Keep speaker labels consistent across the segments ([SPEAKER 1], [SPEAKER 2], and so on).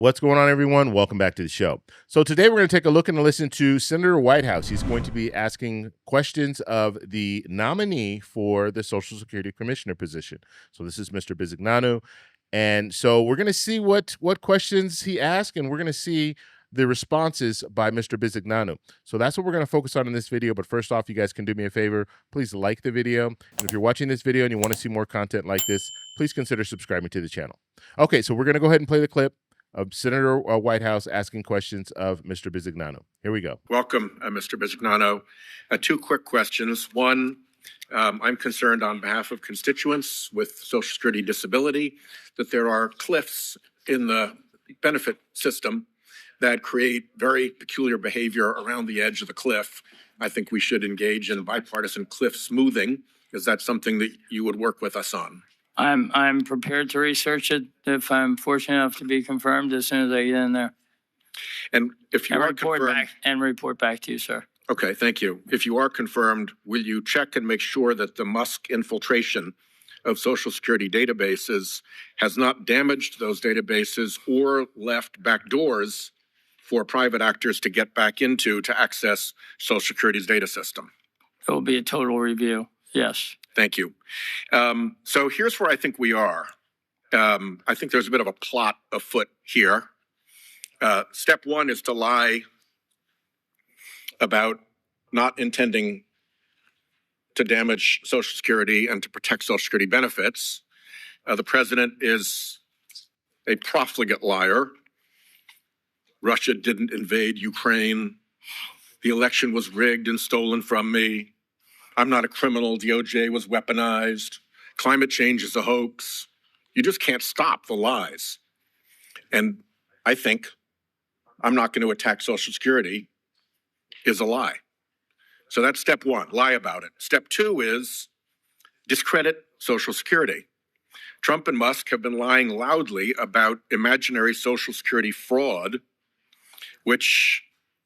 [SPEAKER 1] What's going on, everyone? Welcome back to the show. So today we're going to take a look and listen to Senator Whitehouse. He's going to be asking questions of the nominee for the Social Security Commissioner position. So this is Mr. Bisignano. And so we're going to see what questions he asked, and we're going to see the responses by Mr. Bisignano. So that's what we're going to focus on in this video. But first off, you guys can do me a favor. Please like the video. And if you're watching this video and you want to see more content like this, please consider subscribing to the channel. Okay, so we're going to go ahead and play the clip of Senator Whitehouse asking questions of Mr. Bisignano. Here we go.
[SPEAKER 2] Welcome, Mr. Bisignano. Two quick questions. One, I'm concerned on behalf of constituents with Social Security disability that there are cliffs in the benefit system that create very peculiar behavior around the edge of the cliff. I think we should engage in bipartisan cliff smoothing. Is that something that you would work with us on?
[SPEAKER 3] I'm prepared to research it if I'm fortunate enough to be confirmed as soon as I get in there.
[SPEAKER 2] And if you are confirmed,
[SPEAKER 3] report back to you, sir.
[SPEAKER 2] Okay, thank you. If you are confirmed, will you check and make sure that the Musk infiltration of Social Security databases has not damaged those databases or left back doors for private actors to get back into to access Social Security's data system?
[SPEAKER 3] It will be a total review, yes.
[SPEAKER 2] Thank you. So here's where I think we are. I think there's a bit of a plot afoot here. Step one is to lie about not intending to damage Social Security and to protect Social Security benefits. The president is a profligate liar. Russia didn't invade Ukraine. The election was rigged and stolen from me. I'm not a criminal. DOJ was weaponized. Climate change is a hoax. You just can't stop the lies. And I think I'm not going to attack Social Security is a lie. So that's step one, lie about it. Step two is discredit Social Security. Trump and Musk have been lying loudly about imaginary Social Security fraud, which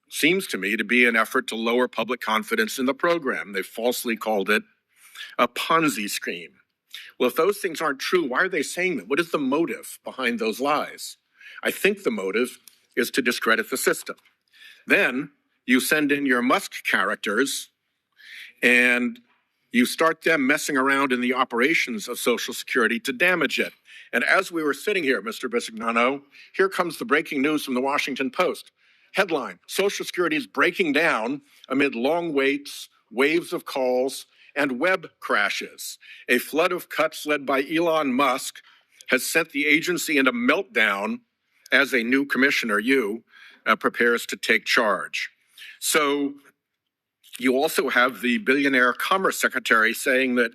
[SPEAKER 2] seems to me to be an effort to lower public confidence in the program. They falsely called it a Ponzi scheme. Well, if those things aren't true, why are they saying them? What is the motive behind those lies? I think the motive is to discredit the system. Then you send in your Musk characters and you start them messing around in the operations of Social Security to damage it. And as we were sitting here, Mr. Bisignano, here comes the breaking news from the Washington Post. Headline, Social Security is breaking down amid long waits, waves of calls, and web crashes. A flood of cuts led by Elon Musk has sent the agency into meltdown as a new commissioner, prepares to take charge. So you also have the billionaire commerce secretary saying that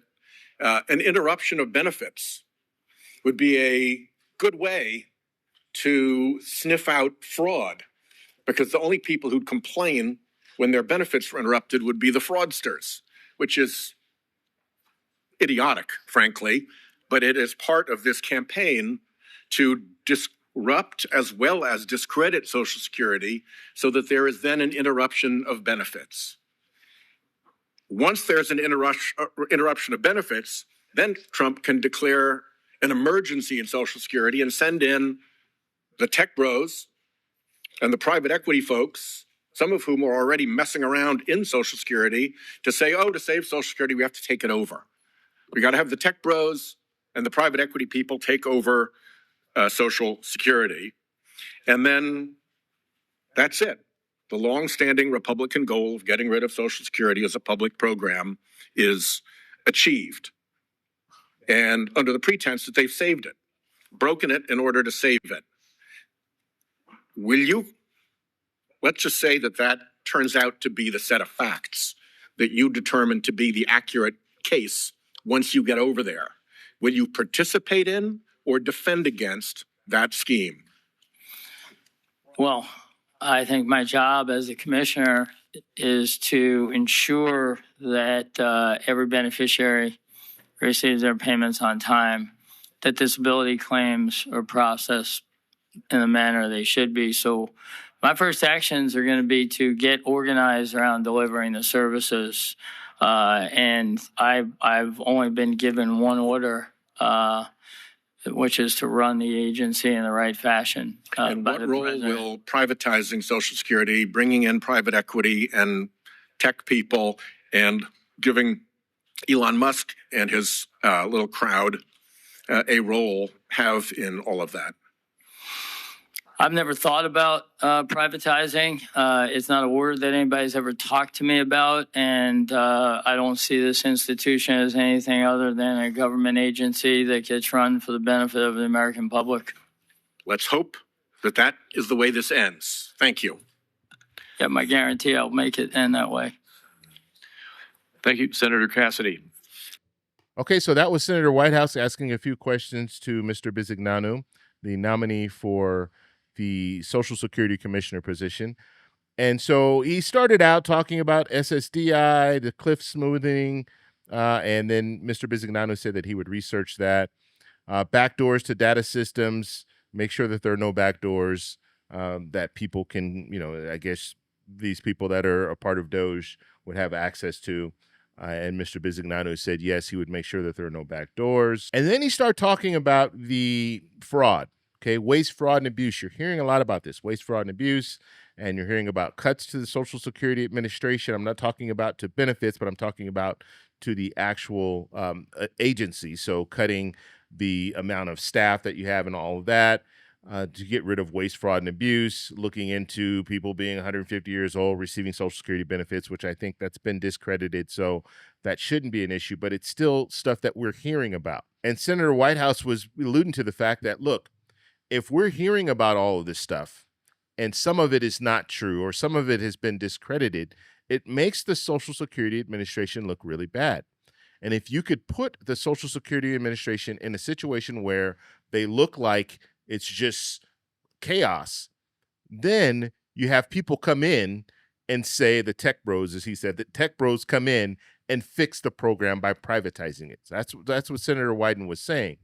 [SPEAKER 2] an interruption of benefits would be a good way to sniff out fraud, because the only people who'd complain when their benefits were interrupted would be the fraudsters, which is idiotic, frankly, but it is part of this campaign to disrupt as well as discredit Social Security so that there is then an interruption of benefits. Once there's an interruption of benefits, then Trump can declare an emergency in Social Security and send in the tech bros and the private equity folks, some of whom are already messing around in Social Security, to say, oh, to save Social Security, we have to take it over. We got to have the tech bros and the private equity people take over Social Security. And then that's it. The longstanding Republican goal of getting rid of Social Security as a public program is achieved. And under the pretense that they've saved it, broken it in order to save it. Will you, let's just say that that turns out to be the set of facts that you determine to be the accurate case once you get over there. Will you participate in or defend against that scheme?
[SPEAKER 3] Well, I think my job as a commissioner is to ensure that every beneficiary receives their payments on time, that disability claims are processed in the manner they should be. So my first actions are going to be to get organized around delivering the services. And I've only been given one order which is to run the agency in the right fashion.
[SPEAKER 2] And
[SPEAKER 3] by
[SPEAKER 2] what
[SPEAKER 3] the
[SPEAKER 2] role
[SPEAKER 3] president.
[SPEAKER 2] will privatizing Social Security, bringing in private equity and tech people, and giving Elon Musk and his little crowd a role have in all of that?
[SPEAKER 3] I've never thought about privatizing. It's not a word that anybody's ever talked to me about, and I don't see this institution as anything other than a government agency that gets run for the benefit of the American public.
[SPEAKER 2] Let's hope that that is the way this ends. Thank you.
[SPEAKER 3] Yeah, my guarantee I'll make it end that way.
[SPEAKER 4] Thank you, Senator Cassidy.
[SPEAKER 1] Okay, so that was Senator Whitehouse asking a few questions to Mr. Bisignano, the nominee for the Social Security Commissioner position. And so he started out talking about SSDI, the cliff smoothing, and then Mr. Bisignano said that he would research that. Backdoors to data systems, make sure that there are no backdoors that people can, I guess these people that are a part of DOJ would have access to. And Mr. Bisignano said, yes, he would make sure that there are no backdoors. And then he started talking about the fraud. Okay, waste, fraud, and abuse. You're hearing a lot about this, waste, fraud, and abuse, and you're hearing about cuts to the Social Security Administration. I'm not talking about to benefits, but I'm talking about to the actual agency. So cutting the amount of staff that you have and all of that to get rid of waste, fraud, and abuse, looking into people being 150 years old, receiving Social Security benefits, which I think that's been discredited. So that shouldn't be an issue, but it's still stuff that we're hearing about. And Senator Whitehouse was alluding to the fact that, look, if we're hearing about all of this stuff and some of it is not true or some of it has been discredited, it makes the Social Security Administration look really bad. And if you could put the Social Security Administration in a situation where they look like it's just chaos, then you have people come in and say the tech bros, as he said, that tech bros come in and fix the program by privatizing it. So that's what Senator Wyden was saying.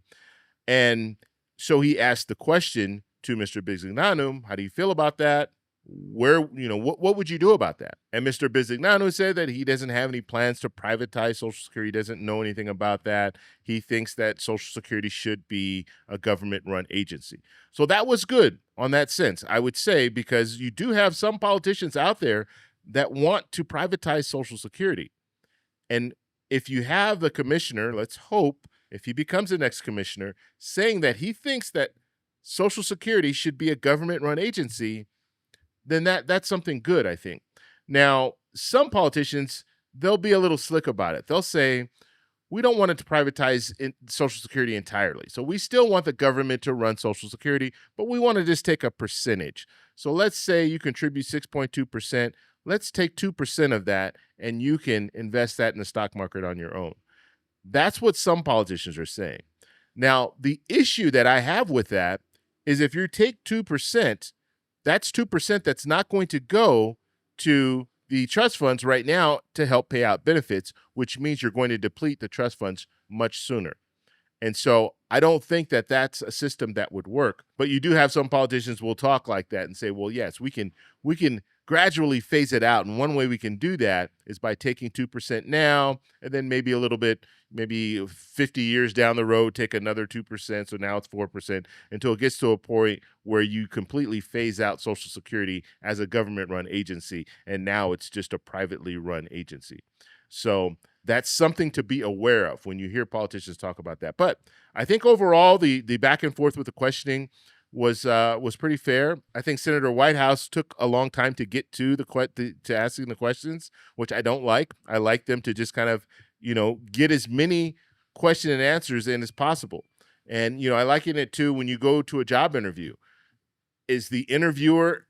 [SPEAKER 1] And so he asked the question to Mr. Bisignano, how do you feel about that? What would you do about that? And Mr. Bisignano said that he doesn't have any plans to privatize Social Security. He doesn't know anything about that. He thinks that Social Security should be a government-run agency. So that was good on that sense, I would say, because you do have some politicians out there that want to privatize Social Security. And if you have the commissioner, let's hope, if he becomes the next commissioner, saying that he thinks that Social Security should be a government-run agency, then that's something good, I think. Now, some politicians, they'll be a little slick about it. They'll say, we don't want it to privatize Social Security entirely. So we still want the government to run Social Security, but we want to just take a percentage. So let's say you contribute 6.2%. Let's take 2% of that, and you can invest that in the stock market on your own. That's what some politicians are saying. Now, the issue that I have with that is if you take 2%, that's 2% that's not going to go to the trust funds right now to help pay out benefits, which means you're going to deplete the trust funds much sooner. And so I don't think that that's a system that would work. But you do have some politicians will talk like that and say, well, yes, we can gradually phase it out. And one way we can do that is by taking 2% now, and then maybe a little bit, maybe 50 years down the road, take another 2%. So now it's 4% until it gets to a point where you completely phase out Social Security as a government-run agency. And now it's just a privately run agency. So that's something to be aware of when you hear politicians talk about that. But I think overall, the back and forth with the questioning was pretty fair. I think Senator Whitehouse took a long time to get to to asking the questions, which I don't like. I like them to just kind of, get as many question and answers in as possible. And, I liken it to when you go to a job interview. Is the interviewer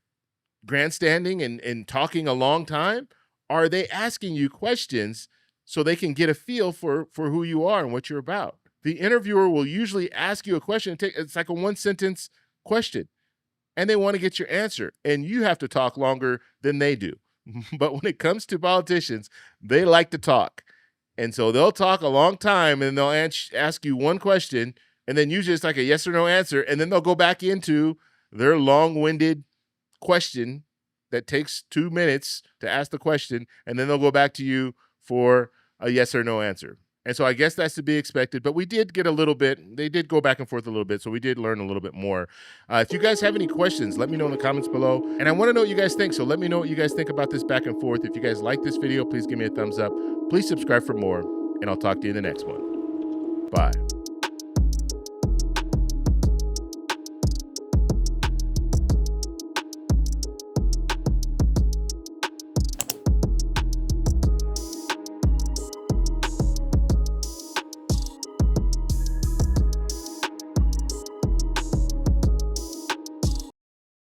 [SPEAKER 1] grandstanding and talking a long time? Are they asking you questions so they can get a feel for who you are and what you're about? The interviewer will usually ask you a question. It's like a one-sentence question, and they want to get your answer, and you have to talk longer than they do. But when it comes to politicians, they like to talk, and so they'll talk a long time, and they'll ask you one question, and then usually it's like a yes or no answer, and then they'll go back into their long-winded question that takes 2 minutes to ask the question, and then they'll go back to you for a yes or no answer. And so I guess that's to be expected, but we did get a little bit, they did go back and forth a little bit, so we did learn a little bit more. If you guys have any questions, let me know in the comments below. And I want to know what you guys think, so let me know what you guys think about this back and forth. If you guys like this video, please give me a thumbs up. Please subscribe for more, and I'll talk to you in the next one. Bye.